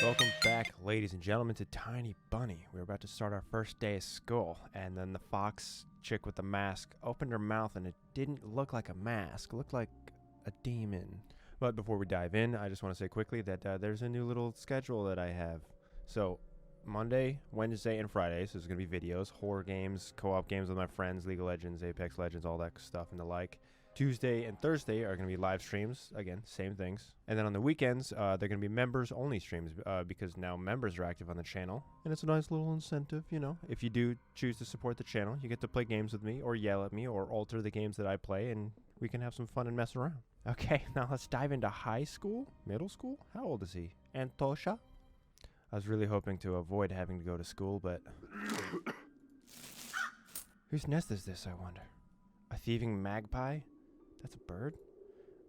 Welcome back, ladies and gentlemen, to Tiny Bunny. We're about to start our first day of school, and then the fox chick with the mask opened her mouth, and it didn't look like a mask. It looked like a demon. But before we dive in, I just want to say quickly that there's a new little schedule that I have. So, Monday, Wednesday, and Friday, so there's going to be videos, horror games, co-op games with my friends, League of Legends, Apex Legends, all that stuff and the like. Tuesday and Thursday are going to be live streams. Again, same things. And then on the weekends, they're going to be members-only streams because now members are active on the channel. And it's a nice little incentive, you know. If you do choose to support the channel, you get to play games with me or yell at me or alter the games that I play, and we can have some fun and mess around. Okay, now let's dive into high school, middle school. How old is he? Antosha? I was really hoping to avoid having to go to school, but... Whose nest is this, I wonder? A thieving magpie? That's a bird?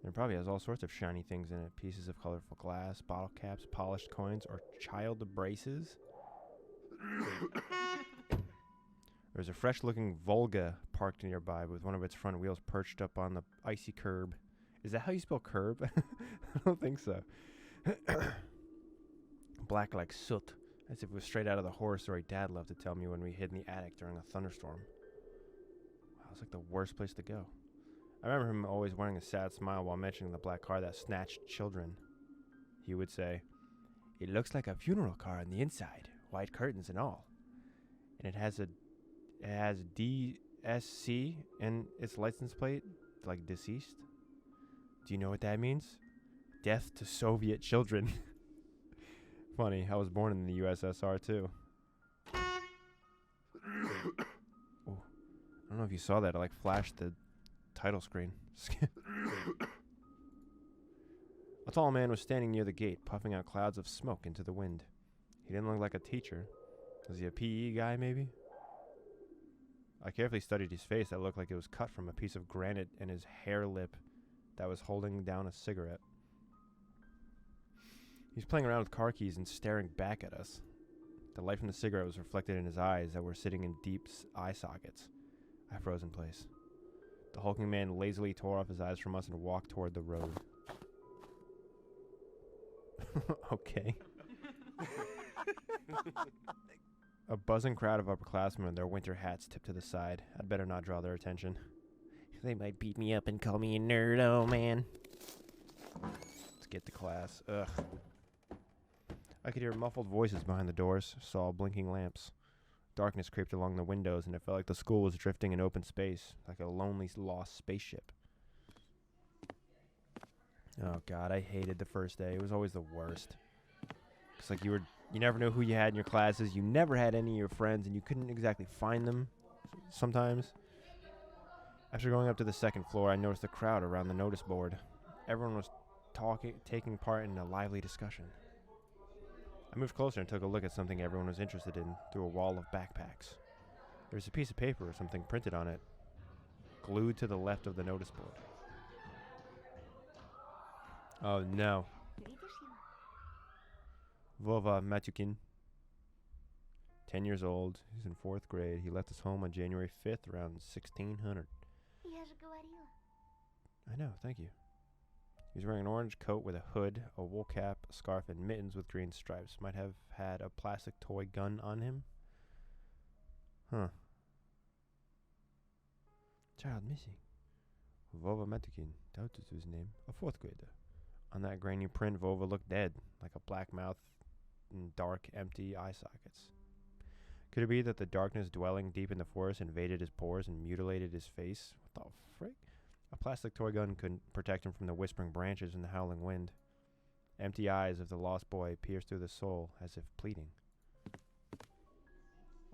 It probably has all sorts of shiny things in it. Pieces of colorful glass, bottle caps, polished coins, or child braces. There's a fresh-looking Volga parked nearby with one of its front wheels perched up on the icy curb. Is that how you spell curb? I don't think so. Black like soot, as if it was straight out of the horror story Dad loved to tell me when we hid in the attic during a thunderstorm. Wow, it's like the worst place to go. I remember him always wearing a sad smile while mentioning the black car that snatched children. He would say, "It looks like a funeral car on the inside, white curtains and all. And it has DSC in its license plate, like deceased. Do you know what that means? Death to Soviet children." Funny, I was born in the USSR too. Oh, I don't know if you saw that. I flashed the title screen. A tall man was standing near the gate, puffing out clouds of smoke into the wind. He didn't look like a teacher. Was he a PE guy, maybe? I carefully studied his face that looked like it was cut from a piece of granite, and his hair lip that was holding down a cigarette. He was playing around with car keys and staring back at us. The light from the cigarette was reflected in his eyes that were sitting in deep eye sockets. I froze in place. The hulking man lazily tore off his eyes from us and walked toward the road. Okay. A buzzing crowd of upperclassmen in their winter hats tipped to the side. I'd better not draw their attention. They might beat me up and call me a nerd, oh man. Let's get to class. Ugh. I could hear muffled voices behind the doors, saw blinking lamps. Darkness crept along the windows, and it felt like the school was drifting in open space, like a lonely, lost spaceship. Oh God, I hated the first day. It was always the worst. It's like you never knew who you had in your classes. You never had any of your friends, and you couldn't exactly find them sometimes. After going up to the second floor, I noticed a crowd around the notice board. Everyone was taking part in a lively discussion. I moved closer and took a look at something everyone was interested in through a wall of backpacks. There was a piece of paper or something printed on it, glued to the left of the notice board. Oh no. Vova Matukin. 10 years old. He's in 4th grade. He left his home on January 5th around 1600. I know, thank you. He was wearing an orange coat with a hood, a wool cap, a scarf, and mittens with green stripes. Might have had a plastic toy gun on him. Huh. Child missing. Vova Matukin. That was his name. A 4th grader. On that grainy print, Vova looked dead, like a black mouth and dark, empty eye sockets. Could it be that the darkness dwelling deep in the forest invaded his pores and mutilated his face? What the frick? A plastic toy gun couldn't protect him from the whispering branches and the howling wind. Empty eyes of the lost boy pierced through the soul as if pleading.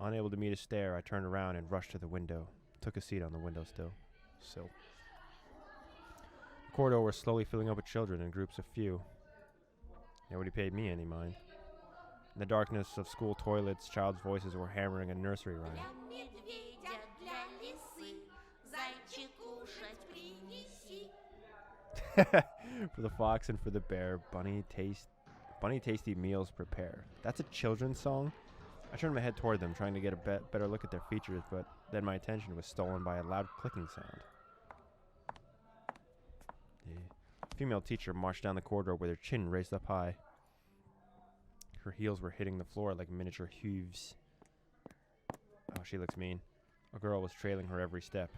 Unable to meet his stare, I turned around and rushed to the window. Took a seat on the windowsill. The corridor was slowly filling up with children in groups of few. Nobody paid me any mind. In the darkness of school toilets, child's voices were hammering a nursery rhyme. For the fox and for the bear, bunny tasty meals prepare. That's a children's song? I turned my head toward them, trying to get a better look at their features, but then my attention was stolen by a loud clicking sound. A female teacher marched down the corridor with her chin raised up high. Her heels were hitting the floor like miniature hooves. Oh, she looks mean. A girl was trailing her every step.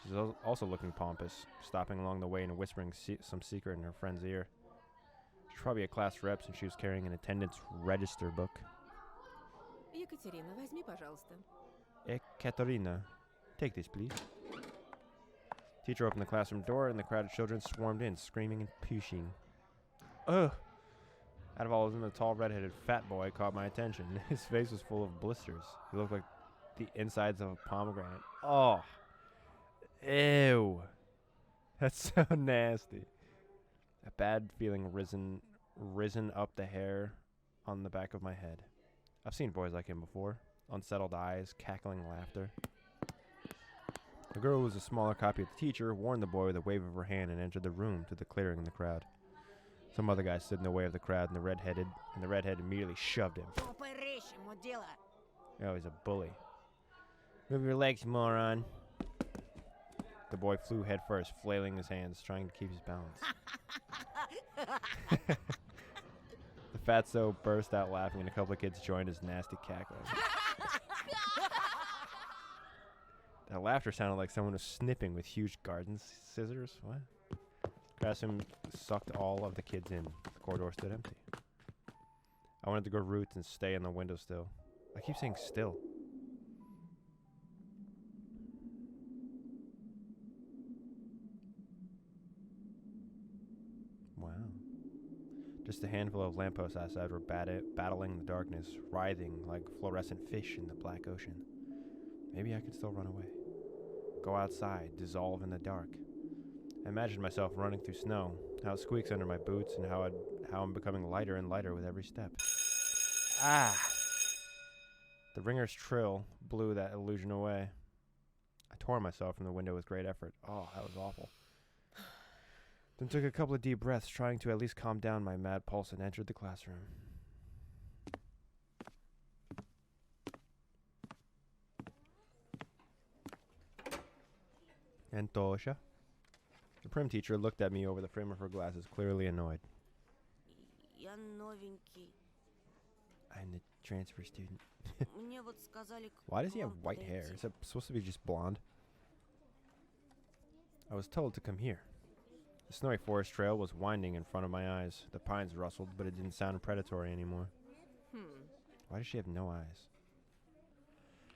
She's also looking pompous, stopping along the way and whispering some secret in her friend's ear. She's probably a class rep since she was carrying an attendance register book. Екатерина, возьми, пожалуйста. Ekaterina, take this, please. Teacher opened the classroom door and the crowd of children swarmed in, screaming and pushing. Ugh! Out of all of them, the tall, red-headed fat boy caught my attention. His face was full of blisters. He looked like the insides of a pomegranate. Oh! Ew! That's so nasty. A bad feeling risen up the hair on the back of my head. I've seen boys like him before. Unsettled eyes, cackling laughter. The girl, who was a smaller copy of the teacher, warned the boy with a wave of her hand and entered the room to the clearing in the crowd. Some other guy stood in the way of the crowd, and the redhead immediately shoved him. Oh, he's a bully. Move your legs, moron. The boy flew headfirst, flailing his hands, trying to keep his balance. The fatso burst out laughing, and a couple of kids joined his nasty cackling. That laughter sounded like someone was snipping with huge garden scissors. What? Classroom sucked all of the kids in. The corridor stood empty. I wanted to go roots and stay in the windowsill. I keep saying still. Wow. Just a handful of lampposts outside were battling the darkness, writhing like fluorescent fish in the black ocean. Maybe I could still run away. Go outside, dissolve in the dark. I imagined myself running through snow, how it squeaks under my boots, and how I'm becoming lighter and lighter with every step. Ah! The ringer's trill blew that illusion away. I tore myself from the window with great effort. Oh, that was awful. Then took a couple of deep breaths, trying to at least calm down my mad pulse, and entered the classroom. Antosha? The prim teacher looked at me over the frame of her glasses, clearly annoyed. Я новенький. I'm the transfer student. Мне вот сказали, Why does he have вам white hair? подойти. Is it supposed to be just blonde? I was told to come here. The snowy forest trail was winding in front of my eyes. The pines rustled, but it didn't sound predatory anymore. Why does she have no eyes?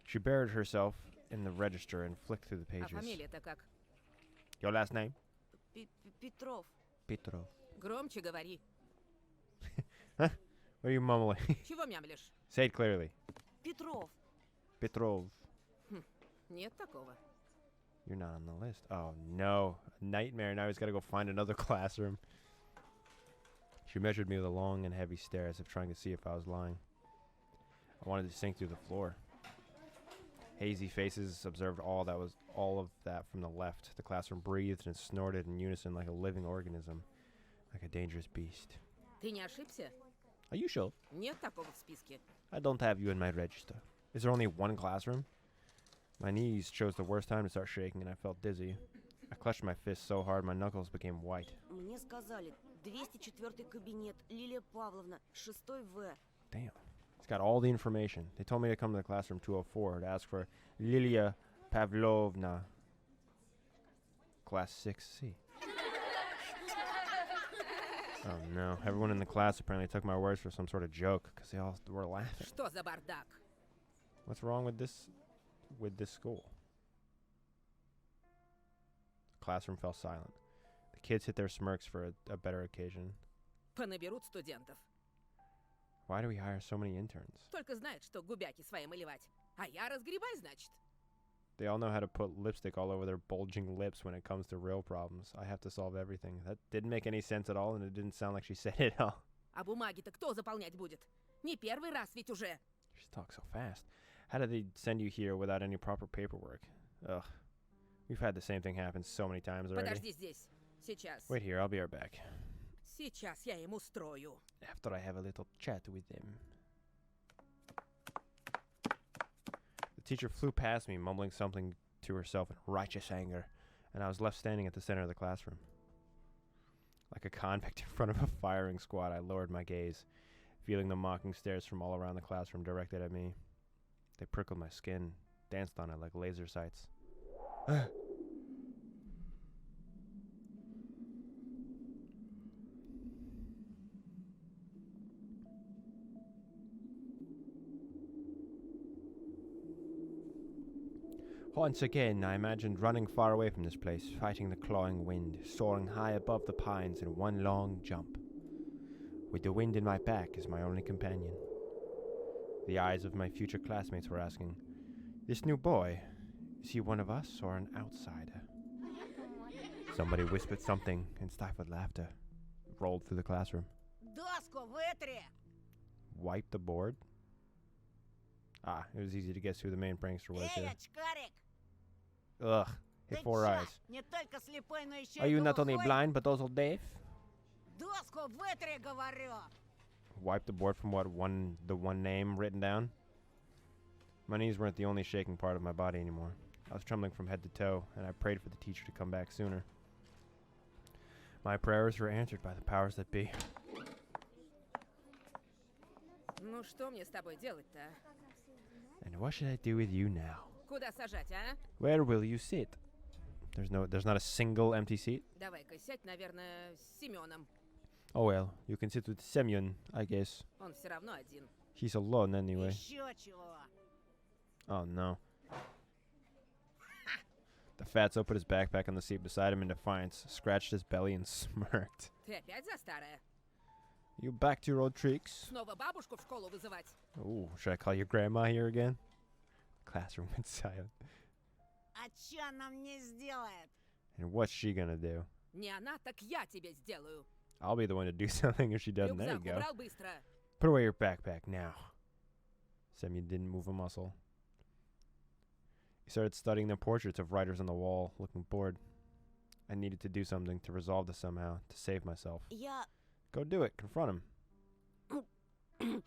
She buried herself in the register and flicked through the А pages. фамилия-то как? Your last name? Петров. Petrov. Громче говори. What are you mumbling? Чего мямлишь? Say it clearly. Петров. Petrov. Нет такого. You're not on the list. Oh, no. A nightmare. Now he's got to go find another classroom. She measured me with a long and heavy stare as if trying to see if I was lying. I wanted to sink through the floor. Hazy faces observed all of that from the left. The classroom breathed and snorted in unison like a living organism, like a dangerous beast. Ты не ошибся? Are you sure? Нет такого в списке. I don't have you in my register. Is there only one classroom? My knees chose the worst time to start shaking, and I felt dizzy. I clutched my fists so hard my knuckles became white. Мне сказали, 204 кабинет, Лилия Павловна, 6 В. Damn. It's got all the information. They told me to come to the classroom 204 to ask for Lilia Pavlovna. Class 6C. Oh no. Everyone in the class apparently took my words for some sort of joke because they all were laughing. Что за бардак? What's wrong with this school? The classroom fell silent. The kids hid their smirks for a better occasion. Понаберут студентов. Why do we hire so many interns? Только знают, что губяки свои малевать. А я разгребай, значит. They all know how to put lipstick all over their bulging lips when it comes to real problems. I have to solve everything. That didn't make any sense at all, and it didn't sound like she said it all. А бумаги-то кто заполнять будет? Не первый раз ведь уже. She talks so fast. How did they send you here without any proper paperwork? Ugh. We've had the same thing happen so many times already. Подожди здесь. Сейчас. Wait here, I'll be right back. Сейчас я им устрою. After I have a little chat with them. The teacher flew past me, mumbling something to herself in righteous anger, and I was left standing at the center of the classroom. Like a convict in front of a firing squad, I lowered my gaze. feeling the mocking stares from all around the classroom directed at me. They prickled my skin, danced on it like laser sights. Once again, I imagined running far away from this place, fighting the clawing wind, soaring high above the pines in one long jump, with the wind in my back as my only companion. The eyes of my future classmates were asking, "This new boy, is he one of us or an outsider?" Somebody whispered something, and stifled laughter rolled through the classroom. Доску вытри! Wipe the board? Ah, it was easy to guess who the main prankster was here. очкарик! Ugh, his Ты 4 чё, eyes. не только слепой, но еще Are и you not only глухой? blind, but also deaf? Доску вытри, говорю! Wipe the board from the one name written down? My knees weren't the only shaking part of my body anymore. I was trembling from head to toe, and I prayed for the teacher to come back sooner. My prayers were answered by the powers that be. Ну что мне с тобой делать-то? And what should I do with you now? Куда сажать, а? Where will you sit? There's not a single empty seat? Давай-ка сядь, наверное, с Семеном. Oh well, you can sit with Semyon, I guess. Он все равно один. He's alone anyway. Еще чего? Oh no. The fatso put his backpack on the seat beside him in defiance, scratched his belly and smirked. Ты опять за старое? You back to your old tricks? Снова бабушку в школу вызывать? Ooh, should I call your grandma here again? Classroom went silent. А чё она мне сделает? And what's she gonna do? Не она, так я тебе сделаю. I'll be the one to do something if she doesn't. There you Рюкзак go. убрал быстро. Put away your backpack now. Semyon didn't move a muscle. He started studying the portraits of writers on the wall, looking bored. I needed to do something to resolve this somehow, to save myself. Я... Go do it. Confront him.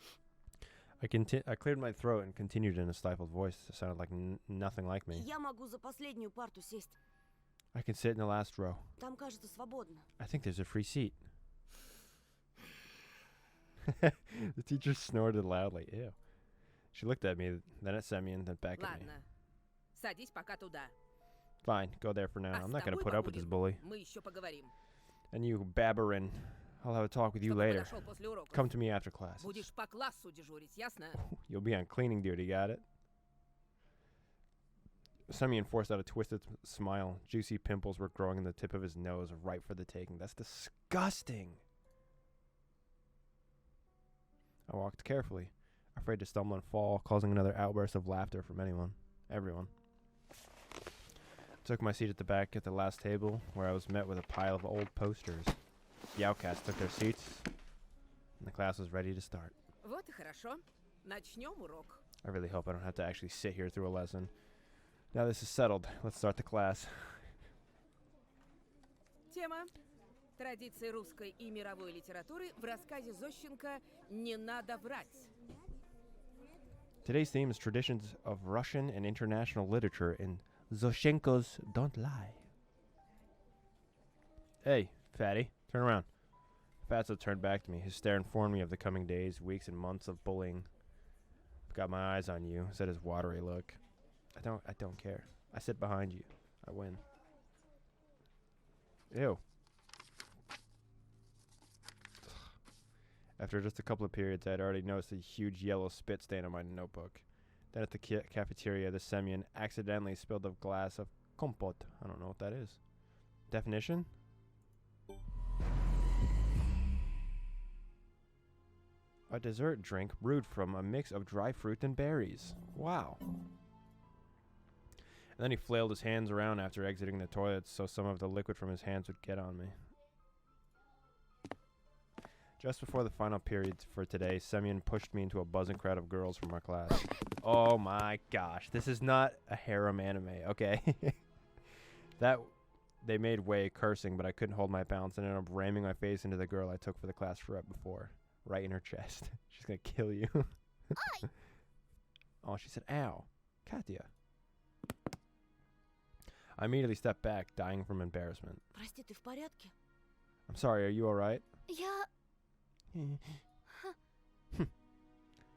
I cleared my throat and continued in a stifled voice that sounded like nothing like me. Я могу за последнюю парту сесть. I can sit in the last row. Там, кажется, свободно. I think there's a free seat. The teacher snorted loudly. Ew. She looked at me, then at Semyon, then back at me. Ладно, садись пока туда. Fine, go there for now. А I'm с not going to тобой, put up with this bully. Мы еще поговорим. And you babberin. I'll have a talk with you Чтобы later. подошел после уроков. Come to me after class. Будешь по классу дежурить, ясно? You'll be on cleaning duty, got it? Semyon forced out a twisted smile. Juicy pimples were growing in the tip of his nose, ripe for the taking. That's disgusting. I walked carefully, afraid to stumble and fall, causing another outburst of laughter from everyone. Took my seat at the back at the last table, where I was met with a pile of old posters. The outcasts took their seats, and the class was ready to start. Вот и хорошо. Начнем урок. I really hope I don't have to actually sit here through a lesson. Now this is settled, let's start the class. Тема: традиции русской и мировой литературы в рассказе Зощенко «Не надо врать». Today's theme is traditions of Russian and international literature in Zoshenko's Don't Lie. Hey, fatty, turn around. Fatso turned back to me. His stare informed me of the coming days, weeks, and months of bullying. I've got my eyes on you, said his watery look. I don't care. I sit behind you. I win. Ew. After just a couple of periods, I had already noticed a huge yellow spit stain on my notebook. Then at the cafeteria, the Semyon accidentally spilled a glass of compote. I don't know what that is. Definition? A dessert drink brewed from a mix of dry fruit and berries. Wow. And then he flailed his hands around after exiting the toilet so some of the liquid from his hands would get on me. Just before the final period for today, Semyon pushed me into a buzzing crowd of girls from our class. Oh my gosh, this is not a harem anime, okay? They made way cursing, but I couldn't hold my balance and ended up ramming my face into the girl I took for the class rep before. Right in her chest. She's gonna kill you. Oh, she said, ow. Katya. I immediately stepped back, dying from embarrassment. Прости, ты в порядке? I'm sorry, are you alright? Я...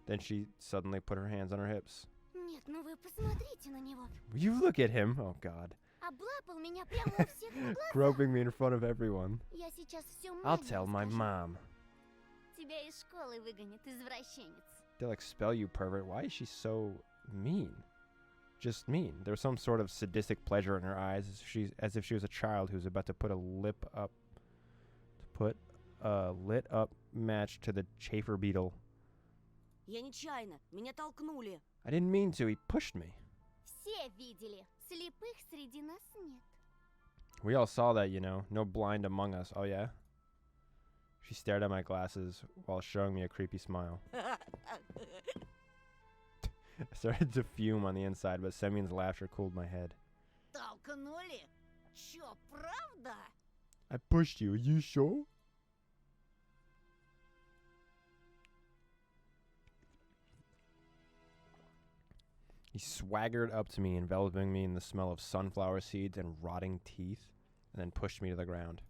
Then she suddenly put her hands on her hips. Нет, ну вы посмотрите на него. You look at him. Oh, God. Облапал меня прямо у всех на глазах. Groping me in front of everyone. Я сейчас всё I'll маме tell my расскажу. mom. Тебя из школы выгонят, извращенец. They'll expel you, pervert. Why is she so mean? Just mean. There was some sort of sadistic pleasure in her eyes, as if she was a child who's about to put a lit up match to the chafer beetle. Я нечаянно, меня толкнули. I didn't mean to. He pushed me. Все видели. Слепых среди нас нет. We all saw that, you know. No blind among us. Oh, yeah? She stared at my glasses while showing me a creepy smile. I started to fume on the inside, but Semyon's laughter cooled my head. Толкнули? Чё, правда? I pushed you. Are you sure? He swaggered up to me, enveloping me in the smell of sunflower seeds and rotting teeth, and then pushed me to the ground.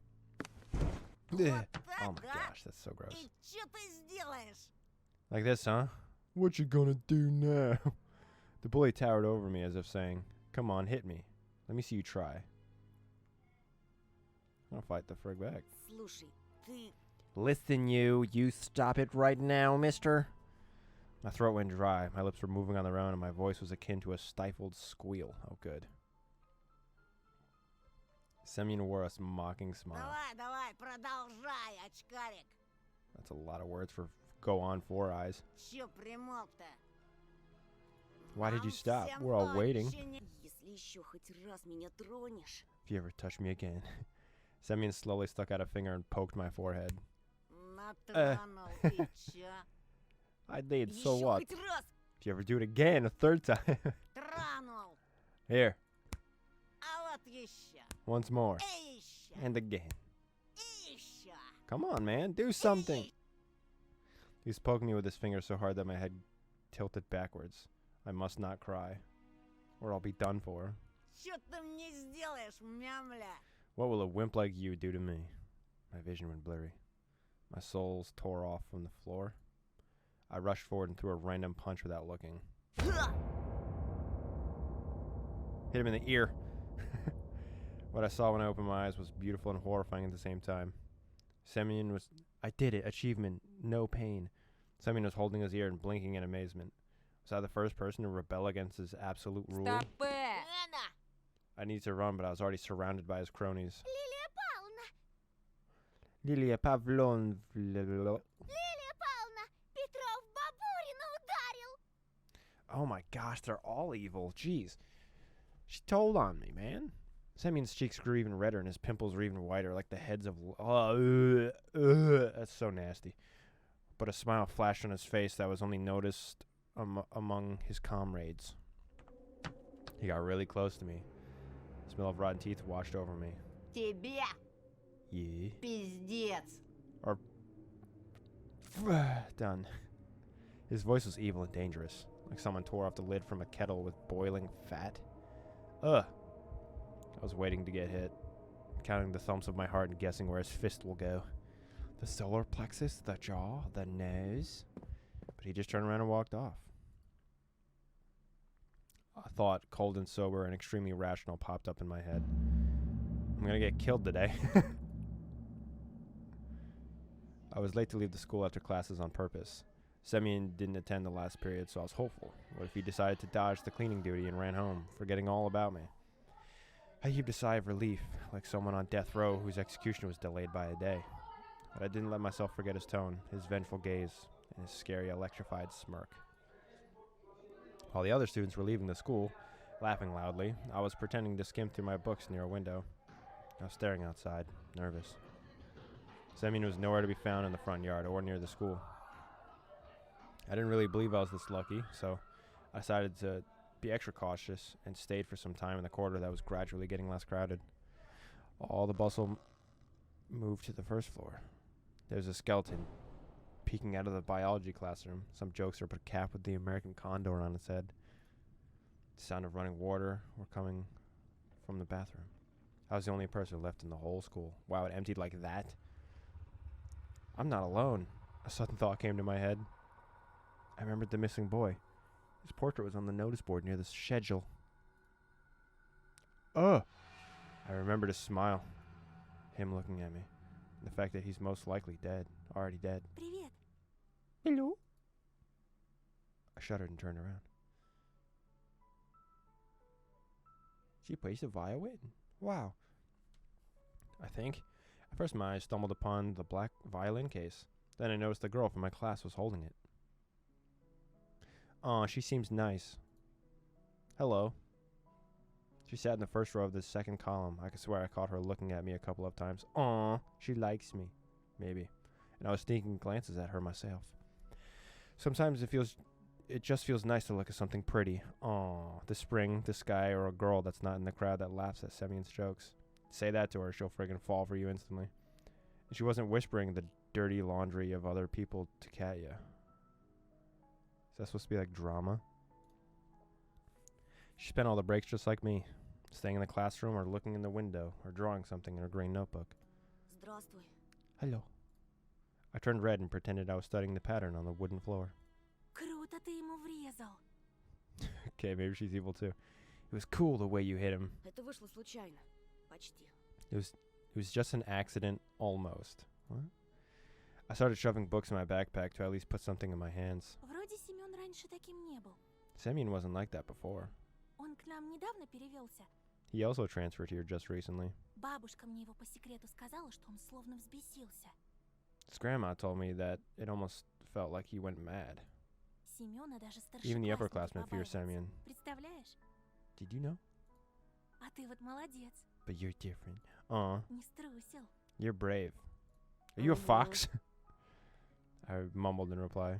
Ugh. Oh my gosh, that's so gross. И чё ты сделаешь? Like this, huh? What you gonna do now? The bully towered over me as if saying, come on, hit me. Let me see you try. I'll fight the frig back. Слушай, ты... Listen, you stop it right now, mister. My throat went dry, my lips were moving on their own, and my voice was akin to a stifled squeal. Oh, good. Semyon wore a mocking smile. Давай, продолжай, очкарик. That's a lot of words for go on 4 eyes. Чё примолк-то? Why did you Нам stop? всем We're all waiting. очень- Если ещё хоть раз меня тронешь... If you ever touch me again. Semyon slowly stuck out a finger and poked my forehead. Натронул ты чё? I did, so Ещё what? хоть раз If you ever do it again a third time. тронул. Here, А вот ещё. once more. И ещё. And again. И ещё. Come on, man, do something. He was poking me with his finger so hard that my head tilted backwards. I must not cry, or I'll be done for. Чё ты мне сделаешь, мямля? What will a wimp like you do to me? My vision went blurry. My soles tore off from the floor. I rushed forward and threw a random punch without looking. Hit him in the ear. What I saw when I opened my eyes was beautiful and horrifying at the same time. Semyon was... I did it. Achievement. No pain. Semyon was holding his ear and blinking in amazement. Was I the first person to rebel against his absolute rule? Стопэ! Лена! I needed to run, but I was already surrounded by his cronies. Лилия Павловна! Lilia Pavlon... Лилия Павловна! Петров Бабурина ударил! Oh my gosh, they're all evil. Jeez. She told on me, man. Semyon's cheeks grew even redder and his pimples were even whiter, like the heads of... That's so nasty. But a smile flashed on his face that was only noticed among his comrades. He got really close to me. The smell of rotten teeth washed over me. Тебе Yeah. пиздец! Done. His voice was evil and dangerous, like someone tore off the lid from a kettle with boiling fat. Ugh. I was waiting to get hit, counting the thumps of my heart and guessing where his fist will go. The solar plexus, the jaw, the nose. But he just turned around and walked off. A thought, cold and sober and extremely rational, popped up in my head. I'm gonna get killed today. I was late to leave the school after classes on purpose. Semyon didn't attend the last period, so I was hopeful. What if he decided to dodge the cleaning duty and ran home, forgetting all about me? I heaved a sigh of relief, like someone on death row whose execution was delayed by a day. But I didn't let myself forget his tone, his vengeful gaze, and his scary, electrified smirk. While the other students were leaving the school, laughing loudly, I was pretending to skim through my books near a window. I was staring outside, nervous. Semyon was nowhere to be found in the front yard or near the school. I didn't really believe I was this lucky, so I decided to be extra cautious and stayed for some time in the corridor that was gradually getting less crowded. All the bustle moved to the first floor. There was a skeleton peeking out of the biology classroom. Some jokester put a cap with the American condor on its head. The sound of running water were coming from the bathroom. I was the only person left in the whole school. Wow, it emptied like that. I'm not alone. A sudden thought came to my head. I remembered the missing boy. His portrait was on the notice board near the schedule. Ugh! I remembered his smile. Him looking at me. And the fact that he's most likely dead. Already dead. Привет. Hello? I shuddered and turned around. She plays the violin. Wow. I think. At first my eyes stumbled upon the black violin case. Then I noticed the girl from my class was holding it. Aw, she seems nice. Hello. She sat in the first row of the second column. I could swear I caught her looking at me a couple of times. Aw, she likes me. Maybe. And I was sneaking glances at her myself. Sometimes it just feels nice to look at something pretty. Aw, the spring, the sky, or a girl that's not in the crowd that laughs at Semyon's jokes. Say that to her, she'll friggin' fall for you instantly. And she wasn't whispering the dirty laundry of other people to Katya. Is that supposed to be like drama? She spent all the breaks just like me, staying in the classroom or looking in the window or drawing something in her green notebook. Здравствуй. Hello. I turned red and pretended I was studying the pattern on the wooden floor. Круто ты ему врезал. Okay, maybe she's evil too. It was cool the way you hit him. Это вышло случайно. Почти. It was just an accident, almost. What? I started shoving books in my backpack to at least put something in my hands. Вроде Семен раньше таким не был. Semyon wasn't like that before. Он к нам недавно перевелся. He also transferred here just recently. Бабушка мне его по секрету сказала, что он словно взбесился. His grandma told me that it almost felt like he went mad. Семена даже Even the старшеклассники upperclassmen fear побаиваются. Semyon. Представляешь? Did you know? А ты вот молодец. But you're different. Aw, Не струсил. you're brave. Are you a fox? I mumbled in reply.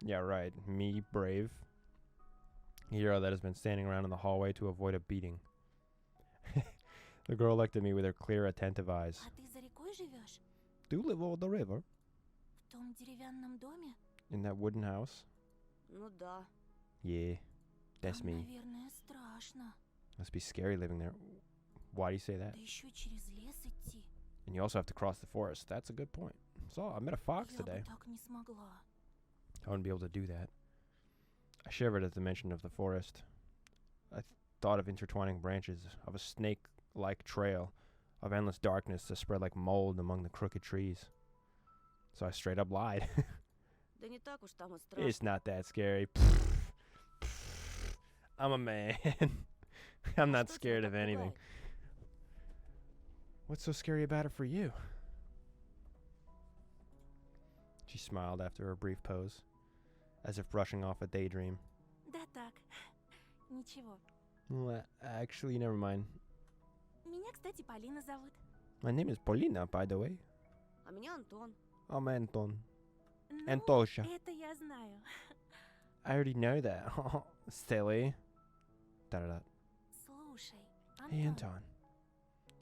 Yeah, right. Me, brave. A hero that has been standing around in the hallway to avoid a beating. The girl looked at me with her clear, attentive eyes. А ты за рекой живешь? Do you live over the river? В том деревянном доме? In that wooden house? Ну да. Yeah, that's Там, me. наверное, страшно. Must be scary living there. Why do you say that? Да еще через лес идти. And you also have to cross the forest. That's a good point. So I met a fox Я today. бы так не смогла. I wouldn't be able to do that. I shivered at the mention of the forest. I thought of intertwining branches, of a snake-like trail, of endless darkness that spread like mold among the crooked trees. So I straight up lied. Да не так уж там и страшно. It's not that scary. I'm a man. I'm not Что тебя scared так of anything. пугает? What's so scary about it for you? She smiled after a brief pause, as if brushing off a daydream. Да так. Ничего. Well, actually, never mind. Меня, кстати, Полина зовут. My name is Polina, by the way. А меня Антон. I'm Anton. Ну, Antosha. это я знаю. I already know that. Silly. Da-da-da. Слушай, Hey, Антон, Anton.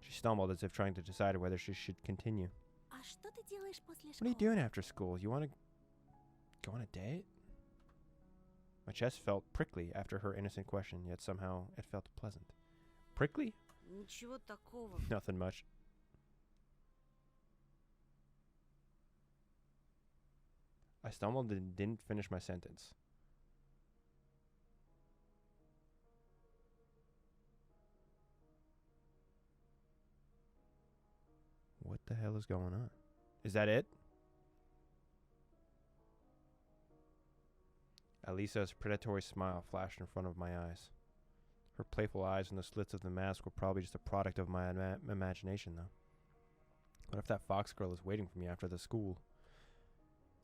She stumbled as if trying to decide whether she should continue. а что ты делаешь после What are you школы? doing after school? You want to go on a date? My chest felt prickly after her innocent question, yet somehow it felt pleasant. Prickly? Ничего такого. Nothing much. I stumbled and didn't finish my sentence. What the hell is going on? Is that it? Alisa's predatory smile flashed in front of my eyes. Her playful eyes and the slits of the mask were probably just a product of my imagination, though. What if that fox girl is waiting for me after the school?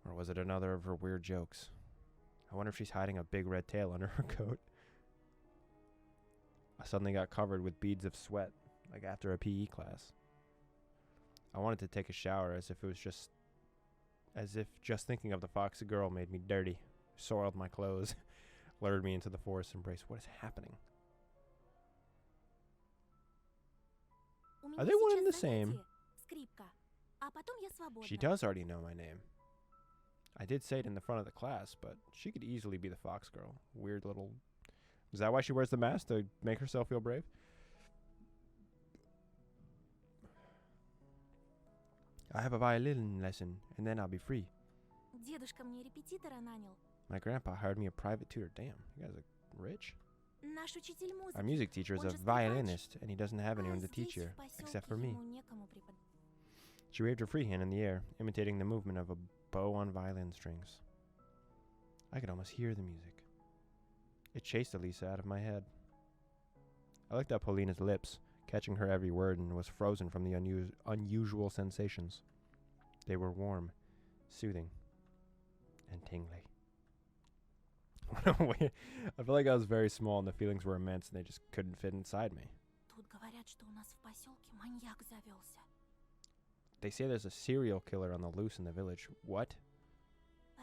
Or was it another of her weird jokes? I wonder if she's hiding a big red tail under her coat. I suddenly got covered with beads of sweat, like after a PE class. I wanted to take a shower as if just thinking of the foxy girl made me dirty, soiled my clothes, lured me into the forest embrace. What is happening? У меня Are they one and the сейчас same? занятие. Скрипка. А потом я свободна. She does already know my name. I did say it in the front of the class, but she could easily be the fox girl. Weird little... Is that why she wears the mask, to make herself feel brave? I have a violin lesson, and then I'll be free. Дедушка мне репетитора нанял. My grandpa hired me a private tutor. Damn, you guys are rich. Наш учитель музыки. Our music teacher is Он a же скрипач. violinist, and he doesn't have А anyone to teach здесь, her, в except поселке, for me. ему некому преподавать. She waved her free hand in the air, imitating the movement of a bow on violin strings. I could almost hear the music. It chased Elisa out of my head. I looked at Paulina's lips, catching her every word, and was frozen from the unusual sensations. They were warm, soothing, and tingly. What a weird... I feel like I was very small and the feelings were immense and they just couldn't fit inside me. Тут говорят, что у нас в поселке маньяк завелся. They say there's a serial killer on the loose in the village. What?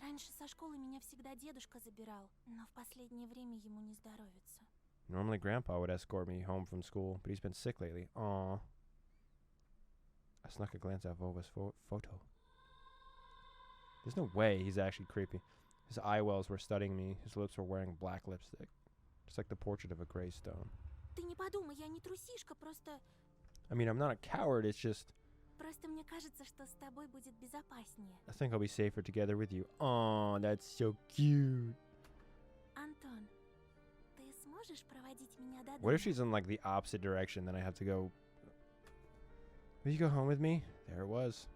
Раньше со школы меня всегда дедушка забирал, но в последнее время ему не здоровится. Normally Grandpa would escort me home from school, but he's been sick lately. Aww. I snuck a glance at Vova's photo. There's no way he's actually creepy. His eye wells were studying me. His lips were wearing black lipstick. Just like the portrait of a gray stone. Ты не подумай, я не трусишка, просто... I mean, I'm not a coward, it's just... Просто мне кажется, что с тобой будет безопаснее. I think I'll be safer together with you. Aww, that's so cute. Антон, ты сможешь проводить меня до дома? What if she's in like the opposite direction, then I have to go... Will you go home with me? There it was.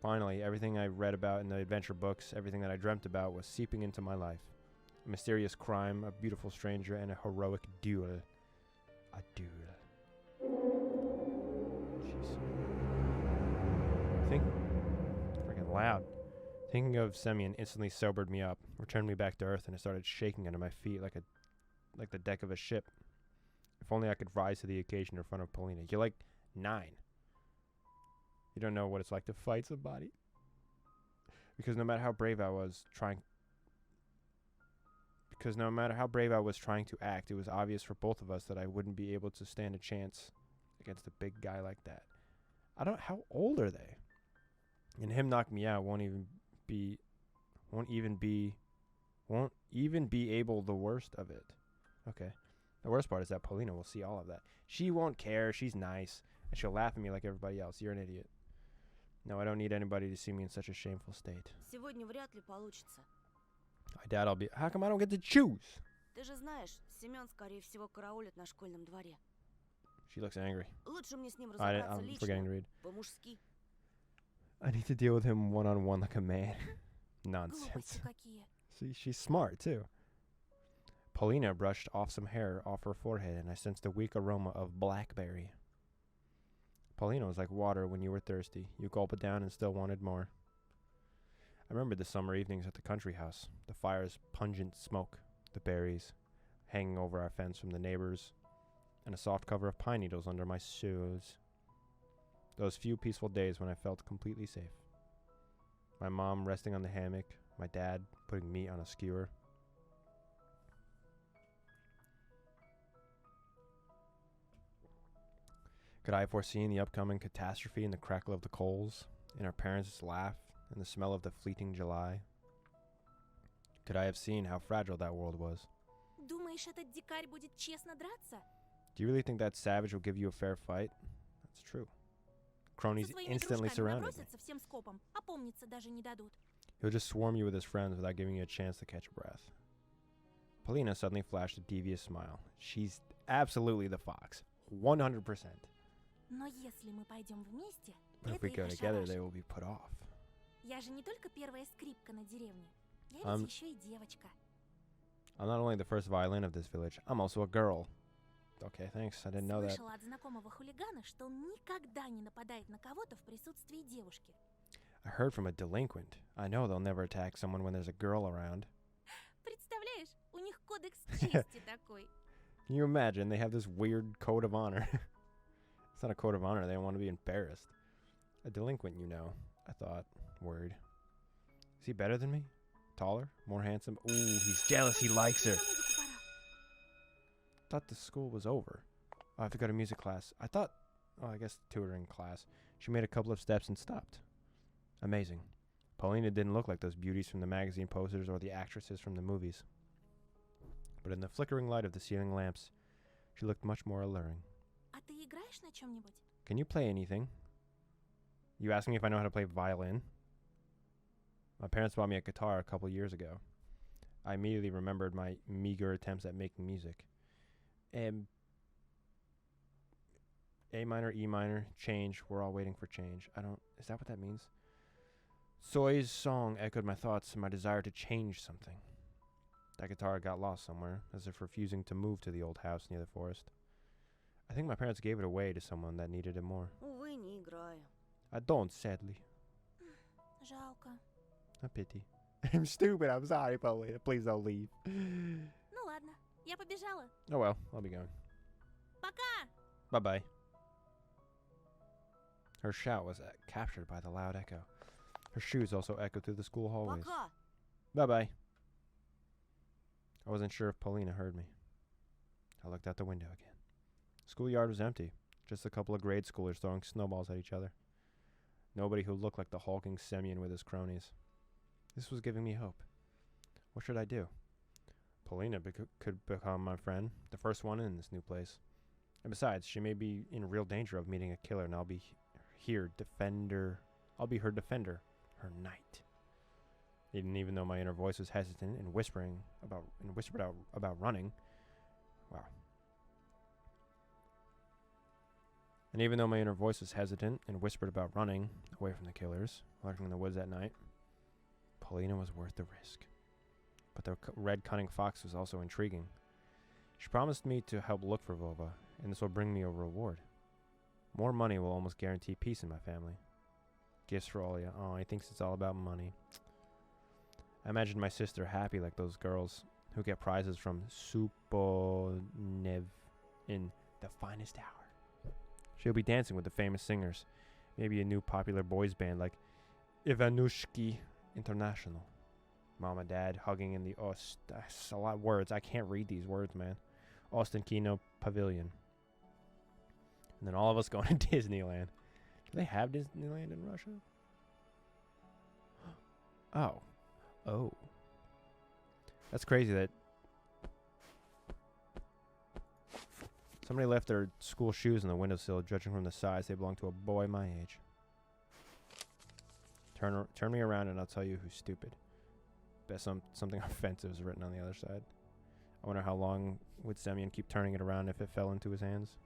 Finally, everything I read about in the adventure books, everything that I dreamt about was seeping into my life. A mysterious crime, a beautiful stranger, and a heroic duel. A duel. Jeez. Freaking loud. Thinking of Semyon instantly sobered me up, returned me back to earth, and I started shaking under my feet like the deck of a ship. If only I could rise to the occasion in front of Paulina. You're like 9. You don't know what it's like to fight somebody. Because no matter how brave I was trying to act, it was obvious for both of us that I wouldn't be able to stand a chance against a big guy like that. How old are they? And him knock me out won't even be able the worst of it. Okay. The worst part is that Paulina will see all of that. She won't care. She's nice. And she'll laugh at me like everybody else. You're an idiot. No, I don't need anybody to see me in such a shameful state. Сегодня вряд ли получится. I doubt I'll be... How come I don't get to choose? Ты же знаешь, Семен, скорее всего, караулит на школьном дворе. She looks angry. Лучше мне с ним разобраться I'm forgetting to лично, read. по-мужски. I need to deal with him one-on-one like a man. Nonsense. Глупости какие. See, she's smart, too. Paulina brushed off some hair off her forehead, and I sensed a weak aroma of blackberry. Paulina was like water when you were thirsty. You gulp it down and still wanted more. I remember the summer evenings at the country house, the fire's pungent smoke, the berries hanging over our fence from the neighbors, and a soft cover of pine needles under my shoes. Those few peaceful days when I felt completely safe. My mom resting on the hammock, my dad putting meat on a skewer. Could I have foreseen the upcoming catastrophe in the crackle of the coals, in our parents' laugh, and the smell of the fleeting July? Could I have seen how fragile that world was? Думаешь, этот дикарь будет честно драться? Do you really think that savage will give you a fair fight? That's true. Cronies Со своими instantly дружками surrounded me. набросятся всем скопом, опомниться даже не дадут. He'll just swarm you with his friends without giving you a chance to catch a breath. Paulina suddenly flashed a devious smile. She's absolutely the fox. 100%. Но если мы пойдем вместе, But if это we их go together, they ошарашит. will be put off. Я же не только первая скрипка на деревне. Я ведь еще и девочка. I'm not only the first violin of this village, I'm also a girl. Okay, thanks. I didn't know that. Слышала от знакомого хулигана, что он никогда не нападает на кого-то в присутствии девушки. I heard from a delinquent. I know they'll never attack someone when there's a girl around. Представляешь, у них кодекс чести такой. Can you imagine? They have this weird code of honor. It's not a code of honor. They don't want to be embarrassed. A delinquent, you know. I thought. Word. Is he better than me? Taller? More handsome? Ooh, he's jealous. He likes her. Thought the school was over. Oh, I have to go to music class. I thought... Oh, I guess tutoring class. She made a couple of steps and stopped. Amazing. Paulina didn't look like those beauties from the magazine posters or the actresses from the movies. But in the flickering light of the ceiling lamps, she looked much more alluring. А ты играешь на чем-нибудь? Can you play anything? You asking me if I know how to play violin? My parents bought me a guitar a couple years ago. I immediately remembered my meager attempts at making music. A minor, E minor, change. We're all waiting for change. Is that what that means? Soy's song echoed my thoughts and my desire to change something. That guitar got lost somewhere, as if refusing to move to the old house near the forest. I think my parents gave it away to someone that needed it more. Увы, не играю. I don't, sadly. Жалко. A pity. I'm stupid. I'm sorry, Paulina. Please don't leave. Ну ладно, я побежала. Oh well, I'll be going. Пока! Bye-bye. Her shout was captured by the loud echo. Her shoes also echoed through the school hallways. Пока. Bye-bye. I wasn't sure if Paulina heard me. I looked out the window again. The schoolyard was empty. Just a couple of grade schoolers throwing snowballs at each other. Nobody who looked like the hulking Semyon with his cronies. This was giving me hope. What should I do? Paulina could become my friend, the first one in this new place. And besides, she may be in real danger of meeting a killer, and I'll be her defender, her knight. Even though my inner voice was hesitant and whispered out about running. Wow. And even though my inner voice was hesitant and whispered about running away from the killers, lurking in the woods at night, Paulina was worth the risk. But the red cunning fox was also intriguing. She promised me to help look for Vova, and this will bring me a reward. More money will almost guarantee peace in my family. Gifts for Olya. Oh, he thinks it's all about money. I imagined my sister happy like those girls who get prizes from Suponev in The Finest Hour. She'll be dancing with the famous singers. Maybe a new popular boys band like Ivanushki International. Mom and Dad hugging in the that's a lot of words. I can't read these words, man. Ostenkino Pavilion. And then all of us going to Disneyland. Do they have Disneyland in Russia? Oh. Oh. That's crazy that somebody left their school shoes on the windowsill. Judging from the size, they belong to a boy my age. Turn me around and I'll tell you who's stupid. Bet something offensive is written on the other side. I wonder how long would Semyon keep turning it around if it fell into his hands.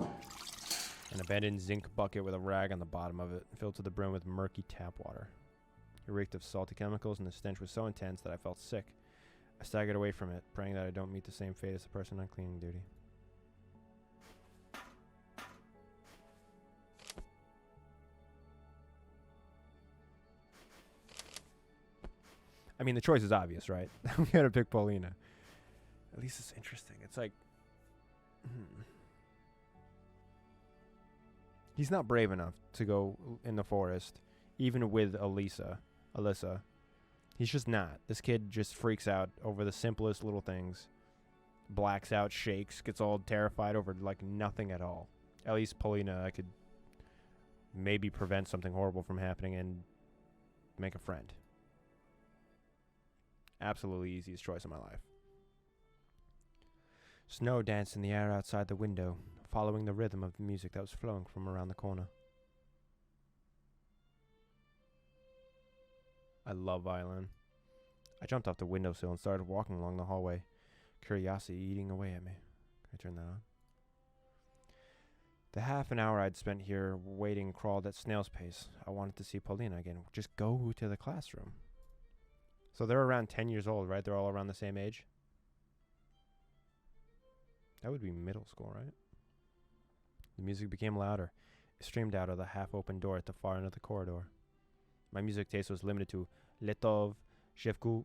An abandoned zinc bucket with a rag on the bottom of it, filled to the brim with murky tap water. It reeked of salty chemicals, and the stench was so intense that I felt sick. I staggered away from it, praying that I don't meet the same fate as the person on cleaning duty. I mean, the choice is obvious, right? We gotta pick Paulina. At least it's interesting. It's like... He's not brave enough to go in the forest, even with Alyssa. He's just not. This kid just freaks out over the simplest little things. Blacks out, shakes, gets all terrified over like nothing at all. At least Paulina, I could maybe prevent something horrible from happening and make a friend. Absolutely easiest choice in my life. Snow danced in the air outside the window, following the rhythm of the music that was flowing from around the corner. I love violin. I jumped off the windowsill and started walking along the hallway, curiosity eating away at me. Can I turn that on? The half an hour I'd spent here waiting crawled at snail's pace. I wanted to see Paulina again. Just go to the classroom. So they're around 10 years old, right? They're all around the same age? That would be middle school, right? The music became louder. It streamed out of the half-open door at the far end of the corridor. My music taste was limited to Letov, Shevchuk,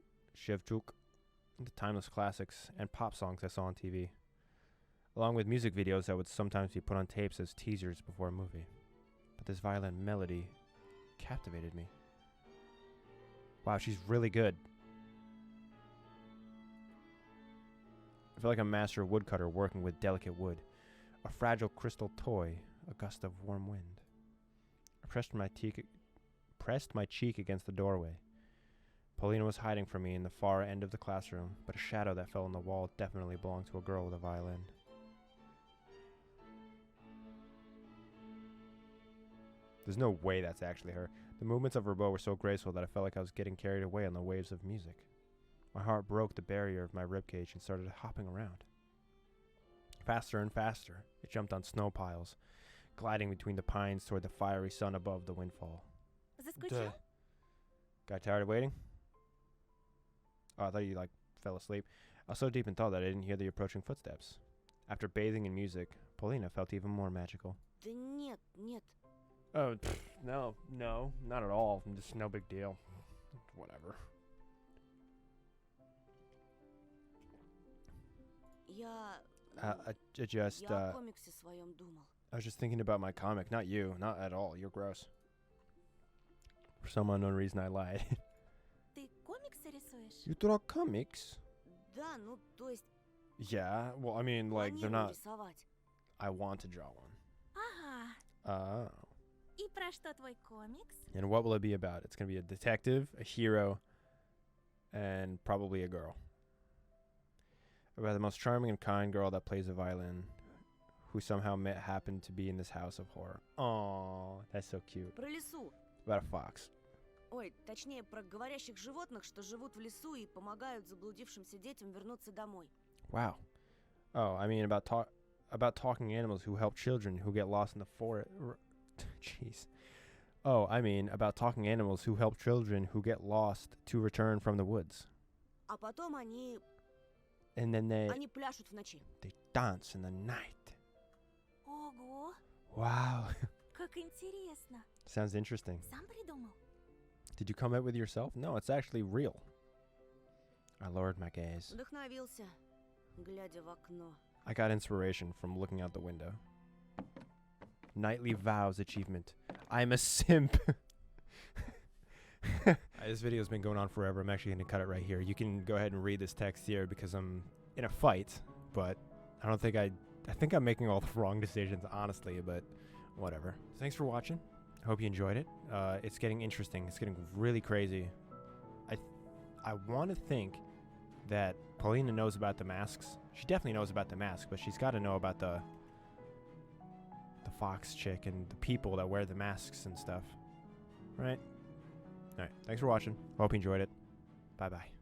the timeless classics, and pop songs I saw on TV, along with music videos that would sometimes be put on tapes as teasers before a movie. But this violin melody captivated me. Wow, she's really good. I feel like a master woodcutter working with delicate wood. A fragile crystal toy, a gust of warm wind. I pressed my cheek against the doorway. Paulina was hiding from me in the far end of the classroom, but a shadow that fell on the wall definitely belonged to a girl with a violin. There's no way that's actually her. The movements of her bow were so graceful that I felt like I was getting carried away on the waves of music. My heart broke the barrier of my ribcage and started hopping around. Faster and faster, it jumped on snow piles, gliding between the pines toward the fiery sun above the windfall. Заскучал? Got tired of waiting? Oh, I thought you, fell asleep. I was so deep in thought that I didn't hear the approaching footsteps. After bathing in music, Paulina felt even more magical. Да нет, нет. Oh, no, not at all. Just no big deal. Whatever. Я I о комиксе своем думал. was just thinking about my comic, not you, not at all. You're gross. For some unknown reason, I lied. Ты комиксы рисуешь? You draw comics? Да, ну, то есть Yeah, well, I mean, they're планирую not. рисовать. I want to draw one. Ага. Oh. И про что твой комикс? And what will it be about? It's going to be a detective, a hero, and probably a girl. About the most charming and kind girl that plays a violin, who somehow happened to be in this house of horror. Aww, that's so cute. Про лесу. About a fox. Ой, точнее, про говорящих животных, что живут в лесу и помогают заблудившимся детям вернуться домой. Wow. Oh, I mean about talking animals who help children who get lost in the forest. Jeez. Oh, I mean about talking animals who help children who get lost to return from the woods. А потом они And then they пляшут в ночи. dance in the night. Ого, Wow. как интересно. Sounds interesting. Сам придумал? Did you come up with yourself? No, it's actually real. I lowered my gaze. Вдохновился, глядя в окно. I got inspiration from looking out the window. Nightly vows achievement. I'm a simp. This video's been going on forever. I'm actually going to cut it right here. You can go ahead and read this text here because I'm in a fight, but I think I'm making all the wrong decisions, honestly, but whatever. Thanks for watching. I hope you enjoyed it. It's getting interesting. It's getting really crazy. I want to think that Paulina knows about the masks. She definitely knows about the mask, but she's got to know about the fox chick and the people that wear the masks and stuff. Right? Alright, thanks for watching. Hope you enjoyed it. Bye-bye.